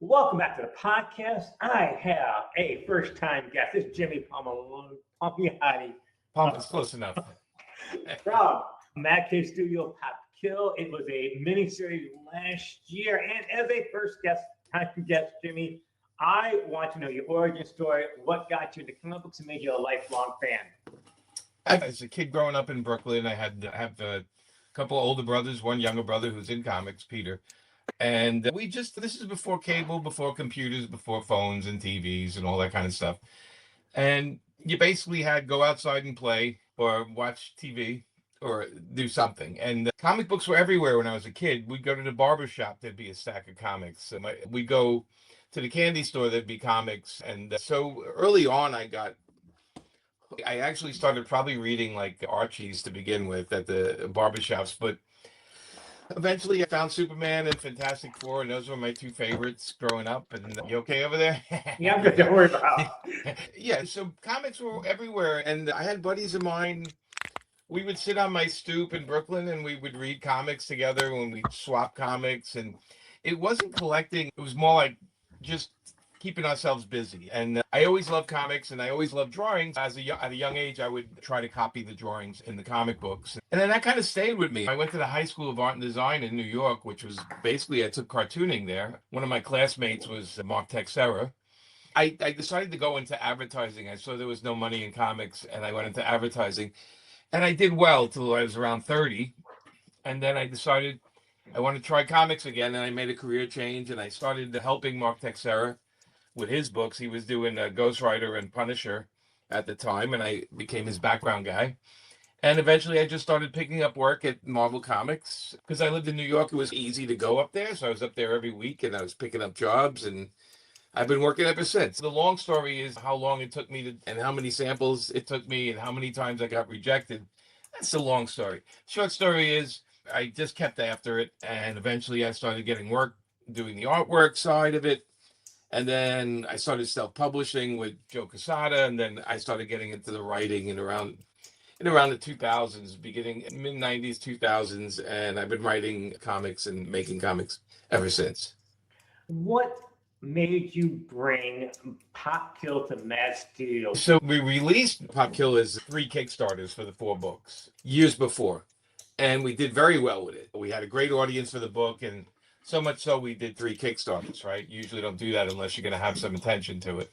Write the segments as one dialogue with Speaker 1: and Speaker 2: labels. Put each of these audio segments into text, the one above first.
Speaker 1: Welcome back to the podcast. I have a first-time guest. This is Jimmy Palmiotti
Speaker 2: Palmer's close enough.
Speaker 1: from Mad Cave Studio Pop Kill. It was a miniseries last year, and as a time guest, Jimmy, I want to know your origin story. What got you into comic books and made you a lifelong fan?
Speaker 2: As a kid growing up in Brooklyn, I have a couple of older brothers, one younger brother who's in comics, Peter. And this is before cable, before computers, before phones and TVs and all that kind of stuff. And you basically had go outside and play or watch TV or do something. And comic books were everywhere when I was a kid. We'd go to the barber shop, there'd be a stack of comics. And we'd go to the candy store, there'd be comics. And so early on, I actually started probably reading like Archie's to begin with at the barbershops, but eventually I found Superman and Fantastic Four, and those were my two favorites growing up. And you okay over there?
Speaker 1: Yeah, I'm good. Don't worry about it.
Speaker 2: Yeah, so comics were everywhere, and I had buddies of mine. We would sit on my stoop in Brooklyn and we would read comics together when we'd swap comics, and it wasn't collecting, it was more like just keeping ourselves busy. And I always loved comics and I always loved drawings. At a young age, I would try to copy the drawings in the comic books. And then that kind of stayed with me. I went to the High School of Art and Design in New York, which was basically, I took cartooning there. One of my classmates was Mark Texera. I decided to go into advertising. I saw there was no money in comics and I went into advertising. And I did well till I was around 30. And then I decided I wanted to try comics again. And I made a career change and I started helping Mark Texera with his books. He was doing Ghost Rider and Punisher at the time, and I became his background guy. And eventually I just started picking up work at Marvel Comics. Because I lived in New York, it was easy to go up there. So I was up there every week, and I was picking up jobs, and I've been working ever since. The long story is how long it took me and how many samples it took me, and how many times I got rejected. That's the long story. Short story is I just kept after it, and eventually I started getting work doing the artwork side of it. And then I started self-publishing with Joe Quesada, and then I started getting into the writing in around the 2000s, beginning mid-90s, 2000s, and I've been writing comics and making comics ever since.
Speaker 1: What made you bring Pop Kill to Mad Studio?
Speaker 2: So we released Pop Kill as 3 Kickstarters for the 4 books years before, and we did very well with it. We had a great audience for the book, and so much so we did 3 Kickstarters, right? Usually don't do that unless you're going to have some attention to it.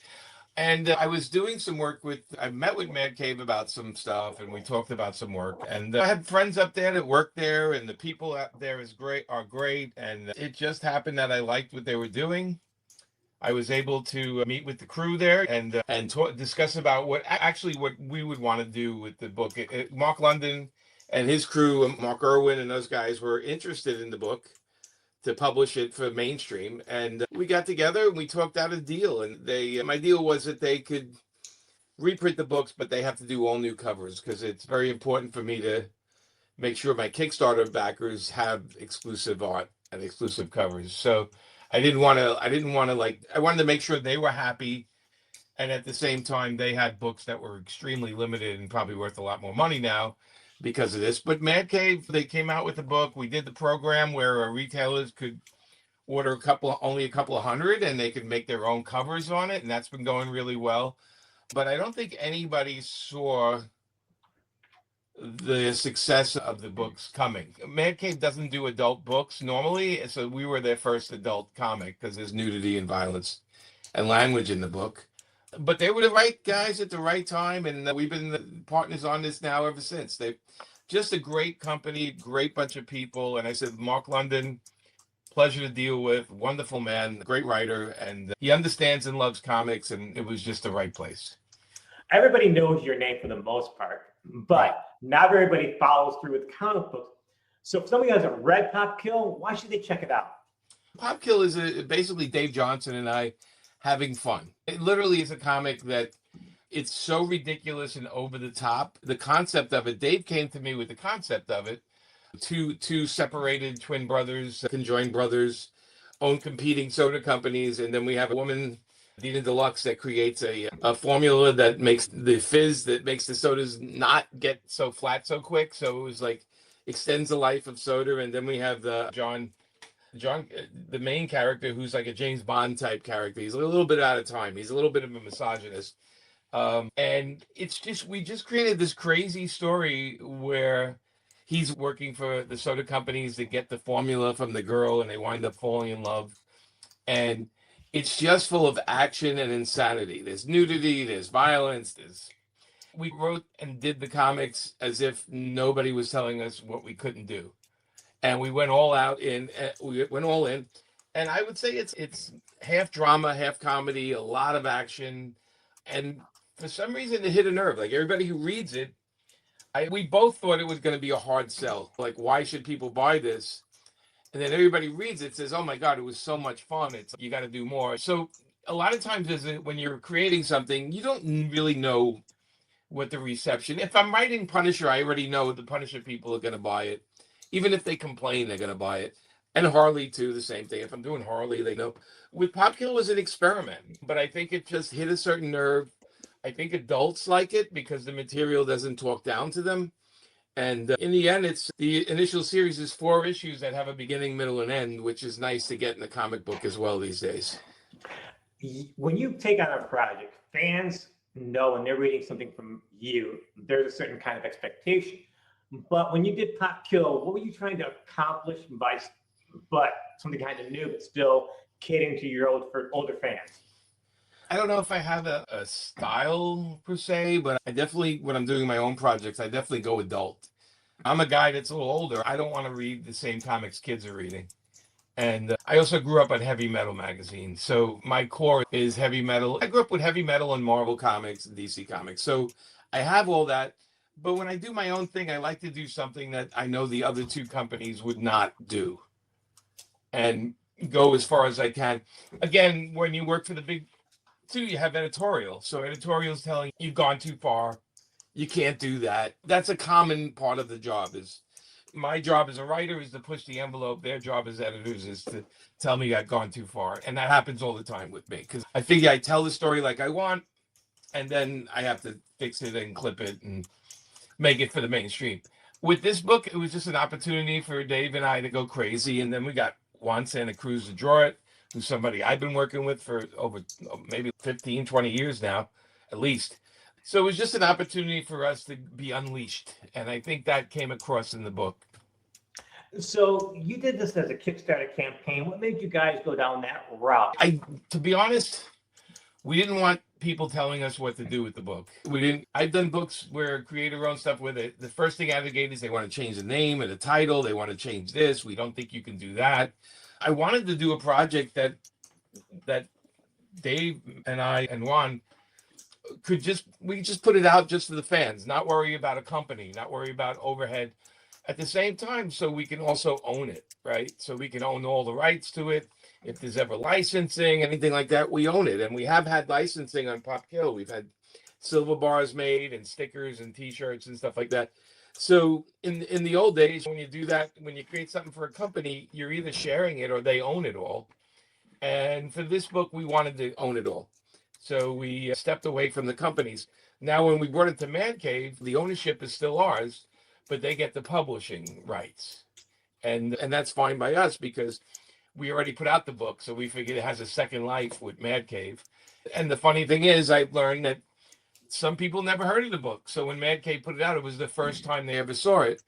Speaker 2: And I was doing some work I met with Mad Cave about some stuff, and we talked about some work. And I had friends up there that worked there, and the people out there are great. And it just happened that I liked what they were doing. I was able to meet with the crew there and discuss about what we would want to do with the book. Mark London and his crew, Mark Irwin and those guys, were interested in the book to publish it for mainstream, and we got together and we talked out a deal. And my deal was that they could reprint the books, but they have to do all new covers because it's very important for me to make sure my Kickstarter backers have exclusive art and exclusive covers. So I wanted to make sure they were happy, and at the same time they had books that were extremely limited and probably worth a lot more money now because of this. But Mad Cave, they came out with the book. We did the program where retailers could order only a couple of hundred, and they could make their own covers on it, and that's been going really well. But I don't think anybody saw the success of the books coming. Mad Cave doesn't do adult books normally, so we were their first adult comic because there's nudity and violence and language in the book. But they were the right guys at the right time, and we've been partners on this now ever since. They've just a great company, great bunch of people. And I said, Mark London, pleasure to deal with, wonderful man, great writer, and he understands and loves comics, and it was just the right place.
Speaker 1: Everybody knows your name for the most part, but not everybody follows through with comic books. So if somebody hasn't read Pop Kill, why should they check it out?
Speaker 2: Pop Kill is basically Dave Johnson and I having fun. It literally is a comic that it's so ridiculous and over the top. The concept of it, Dave came to me with the concept of it. Two separated twin brothers, conjoined brothers, own competing soda companies. And then we have a woman, Dina Deluxe, that creates a formula that makes the fizz, that makes the sodas not get so flat so quick. So it was like extends the life of soda. And then we have John John, the main character, who's like a James Bond type character. He's a little bit out of time. He's a little bit of a misogynist. And it's just, we just created this crazy story where he's working for the soda companies to get the formula from the girl, and they wind up falling in love. And it's just full of action and insanity. There's nudity, there's violence, we wrote and did the comics as if nobody was telling us what we couldn't do. And we went all out in, we went all in. And I would say it's half drama, half comedy, a lot of action. And for some reason it hit a nerve. Like everybody who reads it, we both thought it was going to be a hard sell. Like, why should people buy this? And then everybody reads it, says, "Oh my God, it was so much fun. It's you got to do more." So a lot of times, when you're creating something, you don't really know what the reception. If I'm writing Punisher, I already know the Punisher people are going to buy it. Even if they complain, they're going to buy it. And Harley too, the same thing. If I'm doing Harley, they know. With Pop Kill was an experiment, but I think it just hit a certain nerve. I think adults like it because the material doesn't talk down to them. And in the end, it's the initial series is 4 issues that have a beginning, middle, and end, which is nice to get in a comic book as well these days.
Speaker 1: When you take on a project, fans know when they're reading something from you, there's a certain kind of expectation. But when you did Pop Kill, what were you trying to accomplish by, but something kind of new, but still catering to your older fans?
Speaker 2: I don't know if I have a style per se, but I definitely, when I'm doing my own projects, I definitely go adult. I'm a guy that's a little older. I don't want to read the same comics kids are reading. And I also grew up on heavy metal magazines. So my core is heavy metal. I grew up with heavy metal and Marvel comics and DC comics. So I have all that. But when I do my own thing, I like to do something that I know the other 2 companies would not do and go as far as I can. Again, when you work for the big 2, you have editorial. So editorial's telling you've gone too far. You can't do that. That's a common part of the job. Is my job as a writer is to push the envelope. Their job as editors is to tell me I've gone too far. And that happens all the time with me because I figure I tell the story like I want, and then I have to fix it and clip it and make it for the mainstream. With this book, it was just an opportunity for Dave and I to go crazy. And then we got Juan Santa Cruz to draw it, who's somebody I've been working with for over maybe 15, 20 years now, at least. So it was just an opportunity for us to be unleashed. And I think that came across in the book.
Speaker 1: So you did this as a Kickstarter campaign. What made you guys go down that route?
Speaker 2: To be honest, we didn't want people telling us what to do with the book. We didn't. I've done books where creator own stuff with it. The first thing out of the gate is they want to change the name and the title. They want to change this. We don't think you can do that. I wanted to do a project that Dave and I and Juan we just put it out just for the fans, not worry about a company, not worry about overhead. At the same time, so we can also own it, right? So we can own all the rights to it. If there's ever licensing, anything like that, we own it. And we have had licensing on Pop Kill. We've had silver bars made and stickers and T-shirts and stuff like that. So in the old days, when you do that, when you create something for a company, you're either sharing it or they own it all. And for this book, we wanted to own it all. So we stepped away from the companies. Now, when we brought it to Man Cave, the ownership is still ours, but they get the publishing rights. And that's fine by us because we already put out the book. So we figured it has a second life with Mad Cave. And the funny thing is, I've learned that some people never heard of the book. So when Mad Cave put it out, it was the first time they ever saw it.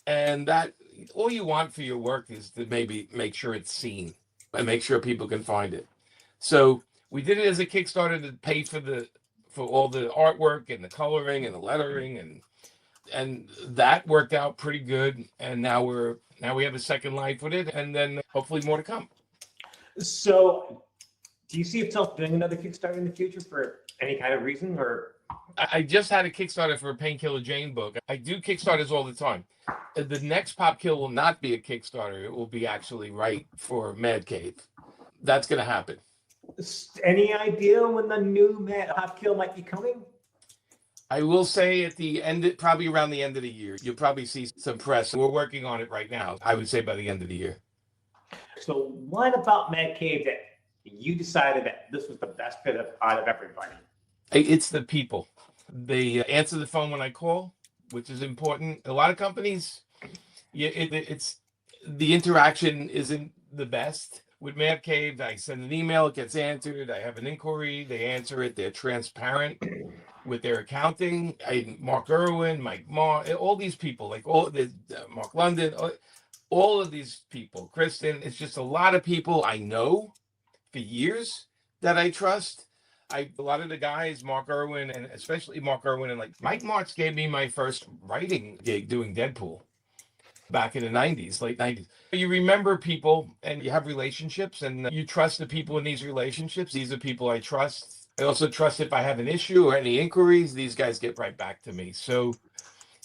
Speaker 2: And that all you want for your work is to maybe make sure it's seen and make sure people can find it. So we did it as a Kickstarter to pay for all the artwork and the coloring and the lettering, and that worked out pretty good. And now we have a second life with it, and then hopefully more to come.
Speaker 1: So do you see yourself doing another Kickstarter in the future for any kind of reason? Or
Speaker 2: I just had a Kickstarter for a Painkiller Jane book. I do Kickstarters all the time. The next Pop Kill will not be a Kickstarter. It will be actually right for Mad Cave. That's going to happen.
Speaker 1: Any idea when the new Pop Kill might be coming?
Speaker 2: I will say at the end, probably around the end of the year, you'll probably see some press. We're working on it right now. I would say by the end of the year.
Speaker 1: So what about Mad Cave that you decided that this was the best bit out of everybody?
Speaker 2: It's the people. They answer the phone when I call, which is important. A lot of companies, it's the interaction isn't the best with Man Cave. I send an email, it gets answered. I have an inquiry, they answer it. They're transparent with their accounting. Mark Irwin, Mike Marr, all these people, like all the Mark London, all of these people, Kristen. It's just a lot of people I know for years that I trust. A lot of the guys, Mark Irwin, and especially Mark Irwin, and like Mike Martz gave me my first writing gig doing Deadpool back in the 90s, late 90s. You remember people and you have relationships and you trust the people in these relationships. These are people I trust. I also trust if I have an issue or any inquiries, these guys get right back to me. So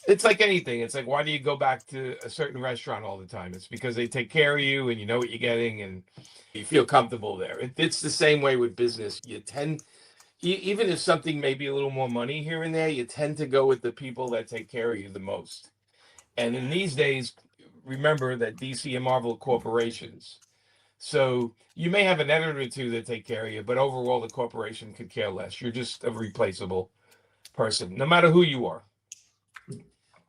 Speaker 2: it's like anything. It's like, why do you go back to a certain restaurant all the time? It's because they take care of you and you know what you're getting and you feel comfortable there. It's the same way with business. You tend, even if something may be a little more money here and there, you tend to go with the people that take care of you the most. And in these days, remember that DC and Marvel are corporations. So you may have an editor or two that take care of you, but overall, the corporation could care less. You're just a replaceable person, no matter who you are.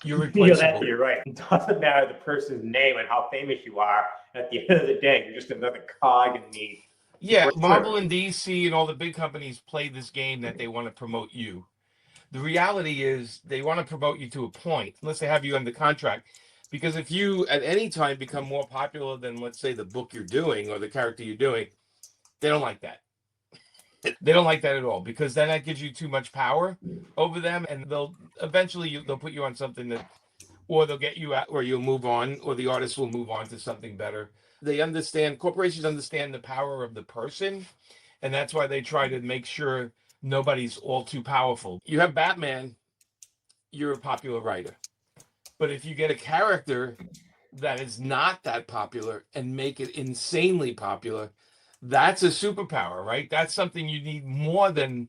Speaker 2: You're replaceable.
Speaker 1: You're right. It doesn't matter the person's name and how famous you are. At the end of the day, you're just another cog in the.
Speaker 2: Yeah, Marvel and DC and all the big companies play this game that they want to promote you. The reality is they want to promote you to a point, unless they have you under contract. Because if you at any time become more popular than, let's say, the book you're doing or the character you're doing, they don't like that. They don't like that at all, because then that gives you too much power over them, and they'll eventually they'll put you on something that, or they'll get you out, or you'll move on, or the artist will move on to something better. They understand, corporations understand the power of the person, and that's why they try to make sure nobody's all too powerful. You have Batman, you're a popular writer. But if you get a character that is not that popular and make it insanely popular, that's a superpower, right? That's something you need more than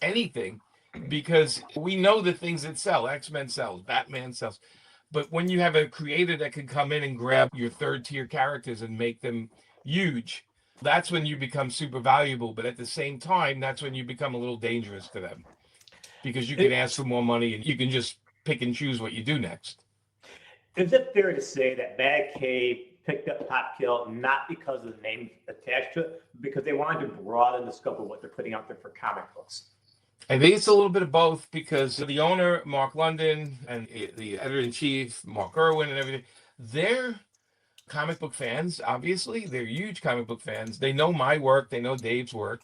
Speaker 2: anything, because we know the things that sell. X-Men sells, Batman sells. But when you have a creator that can come in and grab your third tier characters and make them huge, that's when you become super valuable. But at the same time, that's when you become a little dangerous to them, because you can ask for more money and you can just pick and choose what you do next.
Speaker 1: Is it fair to say that Bad Cave picked up Pop Kill not because of the name attached to it, because they wanted to broaden the scope of what they're putting out there for comic books?
Speaker 2: I think it's a little bit of both, because the owner, Mark London, and the editor-in-chief, Mark Irwin, and everything, they're comic book fans, obviously. They're huge comic book fans. They know my work. They know Dave's work.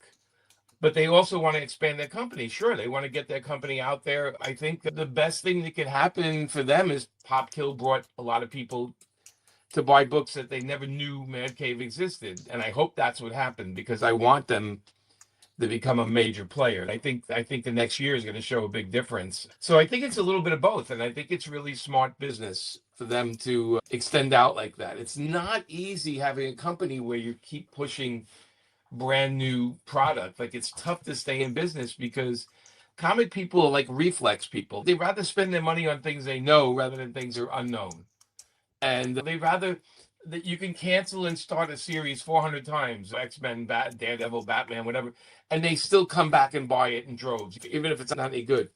Speaker 2: But they also want to expand their company. Sure, they want to get their company out there. I think the best thing that could happen for them is Pop Kill brought a lot of people to buy books that they never knew Man Cave existed. And I hope that's what happened, because I want them to become a major player. And I think the next year is going to show a big difference. So I think it's a little bit of both. And I think it's really smart business for them to extend out like that. It's not easy having a company where you keep pushing brand new product. Like, it's tough to stay in business, because comic people are like reflex people. They rather spend their money on things they know rather than things that are unknown. And they rather that you can cancel and start a series 400 times, X-Men, Daredevil, Batman, whatever, and they still come back and buy it in droves, even if it's not any good.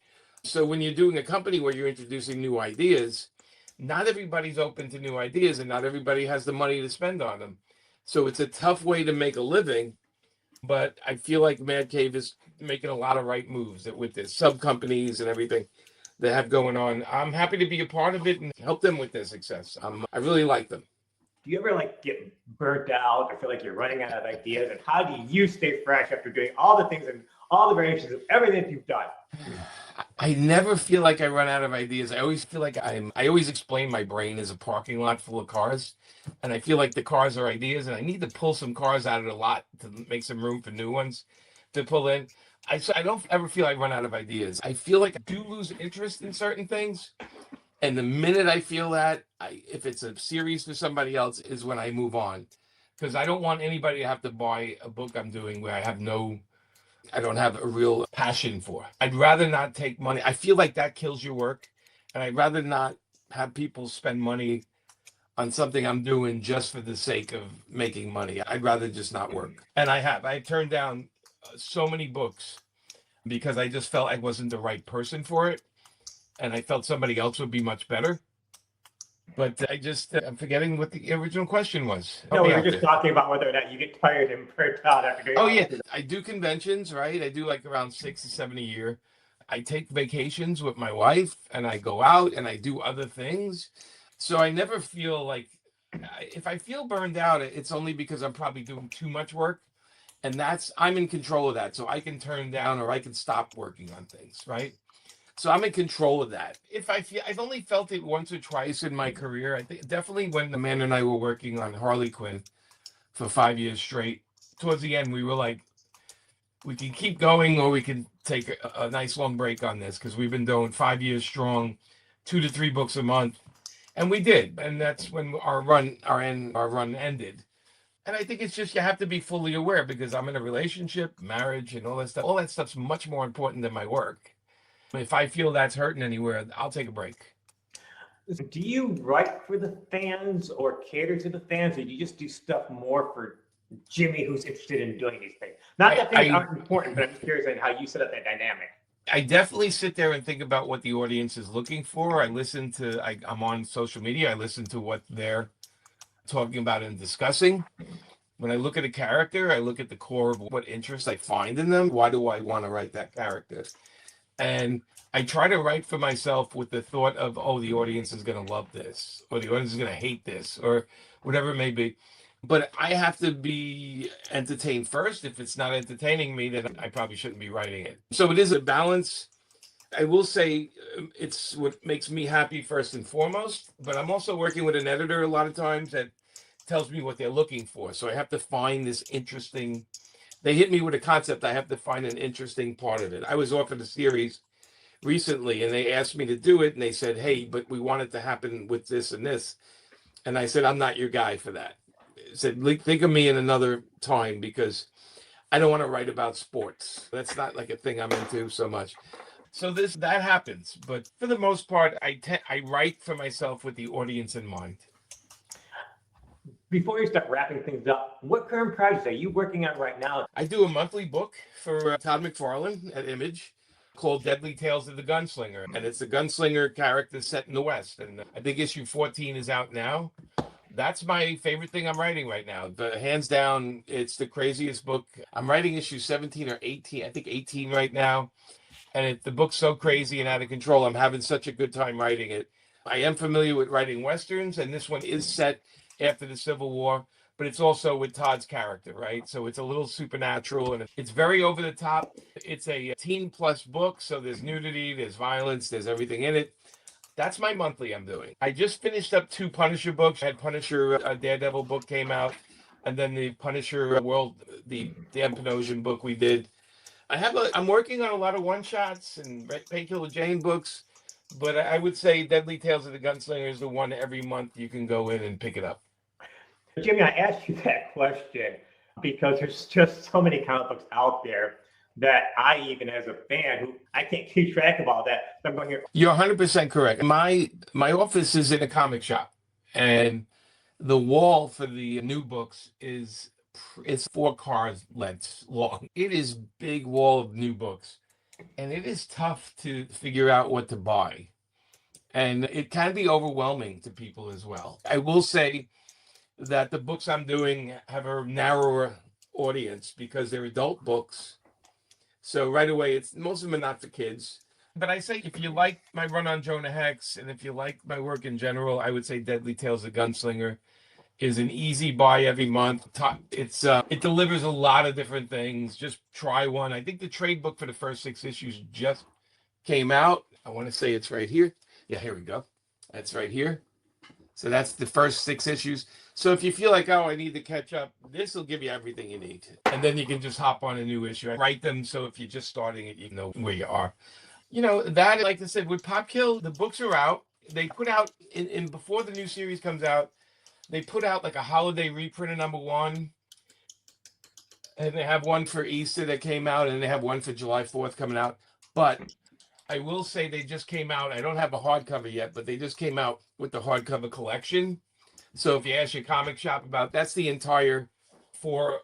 Speaker 2: So when you're doing a company where you're introducing new ideas, not everybody's open to new ideas, and not everybody has the money to spend on them. So it's a tough way to make a living. But I feel like Mad Cave is making a lot of right moves with the sub companies and everything they have going on. I'm happy to be a part of it and help them with their success. I really like them.
Speaker 1: Do you ever get burnt out or feel like you're running out of ideas? And how do you stay fresh after doing all the things and all the variations of everything that you've done?
Speaker 2: I never feel like I run out of ideas. I always feel like I always explain my brain as a parking lot full of cars. And I feel like the cars are ideas, and I need to pull some cars out of the lot to make some room for new ones to pull in. I don't ever feel I run out of ideas. I feel like I do lose interest in certain things. And the minute I feel that, if it's a series for somebody else, is when I move on. Because I don't want anybody to have to buy a book I'm doing where I don't have a real passion for. I'd rather not take money. I feel like that kills your work. And I'd rather not have people spend money on something I'm doing just for the sake of making money. I'd rather just not work. And I turned down so many books because I just felt I wasn't the right person for it. And I felt somebody else would be much better. But I'm forgetting what the original question was. Help
Speaker 1: No,
Speaker 2: me
Speaker 1: we were
Speaker 2: out
Speaker 1: just
Speaker 2: there.
Speaker 1: talking about whether or not you get tired and burnt out after doing
Speaker 2: Oh
Speaker 1: all
Speaker 2: yeah,
Speaker 1: this.
Speaker 2: I do conventions, right? I do like around 6 to 7 a year. I take vacations with my wife, and I go out and I do other things. So I never feel like if I feel burned out, it's only because I'm probably doing too much work, and I'm in control of that. So I can turn down or I can stop working on things, right? So I'm in control of that. If I feel, I've only felt it once or twice in my career. I think definitely when Amanda and I were working on Harley Quinn for 5 years straight. Towards the end, we were like, we can keep going or we can take a nice long break on this because we've been doing 5 years strong, 2 to 3 books a month, and we did, and that's when our run ended. And I think it's just you have to be fully aware because I'm in a relationship, marriage, and all that stuff. All that stuff's much more important than my work. If I feel that's hurting anywhere, I'll take a break.
Speaker 1: Do you write for the fans or cater to the fans, or do you just do stuff more for Jimmy, who's interested in doing these things? Not that things
Speaker 2: I
Speaker 1: aren't important, but I'm just curious on how you set up that dynamic.
Speaker 2: I definitely sit there and think about what the audience is looking for. I'm on social media. I listen to what they're talking about and discussing. When I look at a character, I look at the core of what interests I find in them. Why do I want to write that character? And I try to write for myself with the thought of, oh, the audience is going to love this, or the audience is going to hate this, or whatever it may be. But I have to be entertained first. If it's not entertaining me, then I probably shouldn't be writing it. So it is a balance. I will say it's what makes me happy first and foremost, but I'm also working with an editor a lot of times that tells me what they're looking for. So I have to find this interesting. They hit me with a concept. I have to find an interesting part of it. I was offered a series recently and they asked me to do it and they said, hey, but we want it to happen with this and this. And I said, I'm not your guy for that. I said, think of me in another time because I don't want to write about sports. That's not like a thing I'm into so much. So that happens, but for the most part, I write for myself with the audience in mind.
Speaker 1: Before you start wrapping things up, what current projects are you working on right now?
Speaker 2: I do a monthly book for Todd McFarlane at Image called Deadly Tales of the Gunslinger, and it's a gunslinger character set in the West. And I think issue 14 is out now. That's my favorite thing I'm writing right now. Hands down, it's the craziest book. I'm writing issue 17 or 18, I think 18 right now. And the book's so crazy and out of control. I'm having such a good time writing it. I am familiar with writing westerns, and this one is set after the Civil War, but it's also with Todd's character, right? So it's a little supernatural and it's very over the top. It's a teen plus book, so there's nudity, there's violence, there's everything in it. That's my monthly I'm doing. I just finished up 2 Punisher books. I had Punisher, a Daredevil book came out, and then the Punisher World, the Dan Panosian book we did. I'm working on a lot of one shots and Painkiller Jane books, but I would say Deadly Tales of the Gunslinger is the one every month you can go in and pick it up.
Speaker 1: Jimmy, I asked you that question because there's just so many comic books out there that I, even as a fan, who I can't keep track of all that. So I'm going here.
Speaker 2: You're 100% correct. My office is in a comic shop, and the wall for the new books is it's 4 cars lengths long. It is big wall of new books, and it is tough to figure out what to buy, and it can be overwhelming to people as well. I will say that the books I'm doing have a narrower audience because they're adult books. So right away, it's most of them are not for kids. But I say if you like my run on Jonah Hex and if you like my work in general, I would say Deadly Tales of Gunslinger is an easy buy every month. It delivers a lot of different things. Just try one. I think the trade book for the first 6 issues just came out. I want to say it's right here. Yeah, here we go. That's right here. So that's the first 6 issues. So if you feel like, oh, I need to catch up, this will give you everything you need. And then you can just hop on a new issue. I write them so if you're just starting it, you know where you are. That, like I said, with Pop Kill, the books are out. They put out, in before the new series comes out, they put out like a holiday reprint of #1. And they have one for Easter that came out, and they have one for July 4th coming out. But I will say they just came out. I don't have a hardcover yet, but they just came out with the hardcover collection. So if you ask your comic shop about, that's the entire 4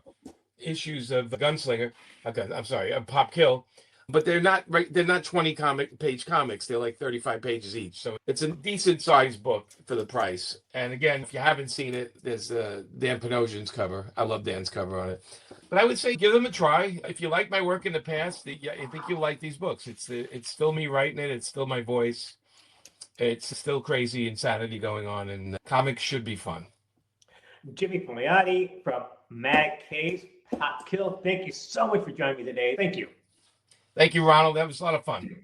Speaker 2: issues of Gunslinger. Okay, I'm sorry, of Pop Kill. but they're not right. They're not 20 page comics. They're like 35 pages each. So it's a decent sized book for the price. And again, if you haven't seen it, there's Dan Panosian's cover. I love Dan's cover on it. But I would say give them a try. If you like my work in the past, yeah, I think you'll like these books. It's still me writing it. It's still my voice. It's still crazy insanity going on, and comics should be fun.
Speaker 1: Jimmy Palmiotti from Mad Case Pop Kill. Thank you so much for joining me today. Thank you.
Speaker 2: Thank you, Ronald. That was a lot of fun.